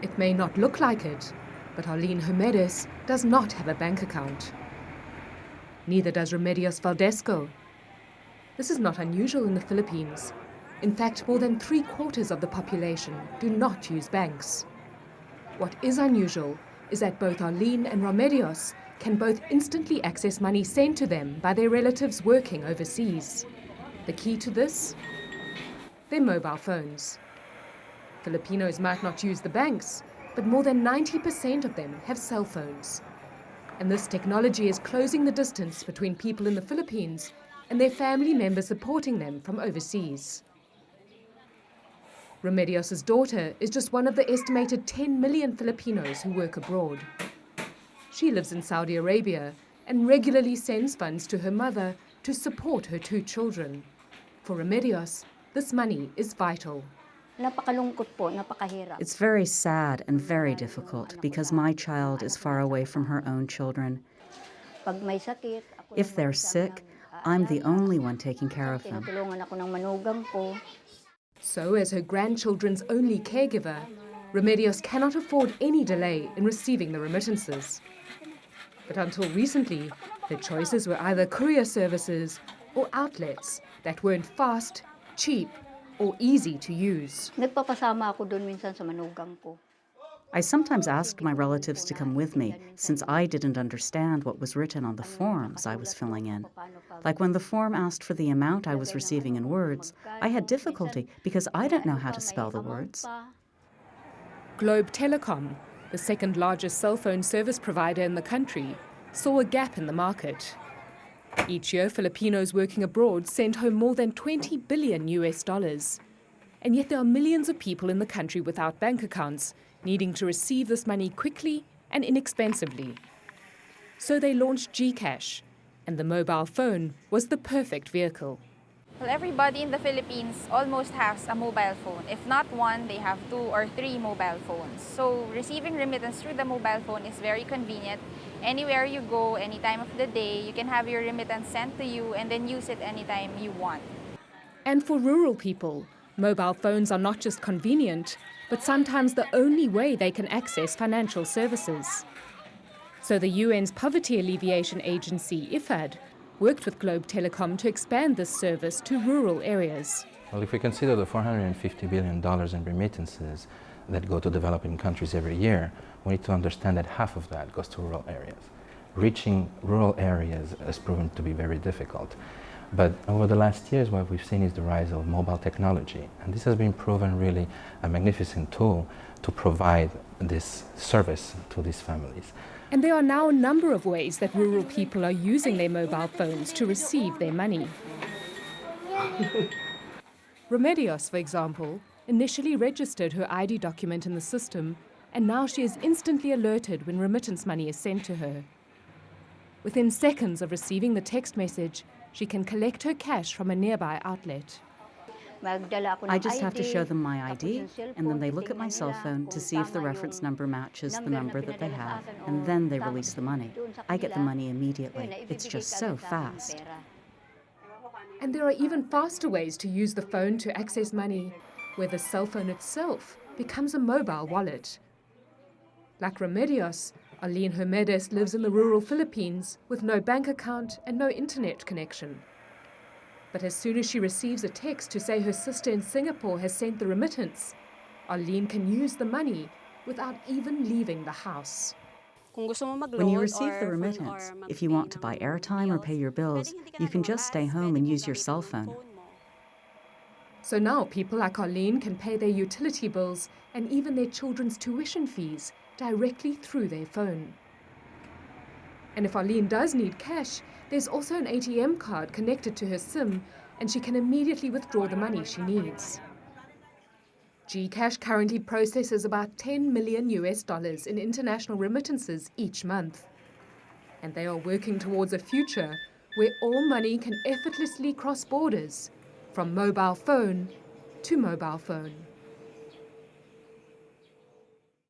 It may not look like it, but Arlene Hermedes does not have a bank account. Neither does Remedios Valdesco. This is not unusual in the Philippines. In fact, more than 3/4 of the population do not use banks. What is unusual is that both Arlene and Remedios can both instantly access money sent to them by their relatives working overseas. The key to this? Their mobile phones. Filipinos might not use the banks, but more than 90% of them have cell phones. And this technology is closing the distance between people in the Philippines and their family members supporting them from overseas. Remedios' daughter is just one of the estimated 10 million Filipinos who work abroad. She lives in Saudi Arabia and regularly sends funds to her mother to support her 2 children. For Remedios, this money is vital. It's very sad and very difficult because my child is far away from her own children. If they're sick, I'm the only one taking care of them. So, as her grandchildren's only caregiver, Remedios cannot afford any delay in receiving the remittances. But until recently, her choices were either courier services or outlets that weren't fast, cheap, or easy to use. I sometimes asked my relatives to come with me since I didn't understand what was written on the forms I was filling in. Like when the form asked for the amount I was receiving in words, I had difficulty because I don't know how to spell the words. Globe Telecom, the second largest cell phone service provider in the country, saw a gap in the market. Each year, Filipinos working abroad send home more than $20 billion. And yet there are millions of people in the country without bank accounts, needing to receive this money quickly and inexpensively. So they launched GCash, and the mobile phone was the perfect vehicle. Well, everybody in the Philippines almost has a mobile phone. If not one, they have 2 or 3 mobile phones. So receiving remittance through the mobile phone is very convenient. Anywhere you go, any time of the day, you can have your remittance sent to you and then use it anytime you want. And for rural people, mobile phones are not just convenient, but sometimes the only way they can access financial services. So the UN's Poverty Alleviation Agency, IFAD, worked with Globe Telecom to expand this service to rural areas. Well, if we consider the $450 billion in remittances that go to developing countries every year, we need to understand that half of that goes to rural areas. Reaching rural areas has proven to be very difficult. But over the last years, what we've seen is the rise of mobile technology. And this has been proven really a magnificent tool to provide this service to these families. And there are now a number of ways that rural people are using their mobile phones to receive their money. Remedios, for example, initially registered her ID document in the system, and now she is instantly alerted when remittance money is sent to her. Within seconds of receiving the text message, she can collect her cash from a nearby outlet. I just have to show them my ID, and then they look at my cell phone to see if the reference number matches the number that they have, and then they release the money. I get the money immediately. It's just so fast. And there are even faster ways to use the phone to access money, where the cell phone itself becomes a mobile wallet. Like Remedios, Arlene Hermedes lives in the rural Philippines with no bank account and no internet connection. But as soon as she receives a text to say her sister in Singapore has sent the remittance, Arlene can use the money without even leaving the house. When you receive the remittance, if you want to buy airtime or pay your bills, you can just stay home and use your cell phone. So now people like Arlene can pay their utility bills and even their children's tuition fees directly through their phone. And if Arlene does need cash, there's also an ATM card connected to her SIM, and she can immediately withdraw the money she needs. GCash currently processes about $10 million in international remittances each month. And they are working towards a future where all money can effortlessly cross borders, from mobile phone to mobile phone.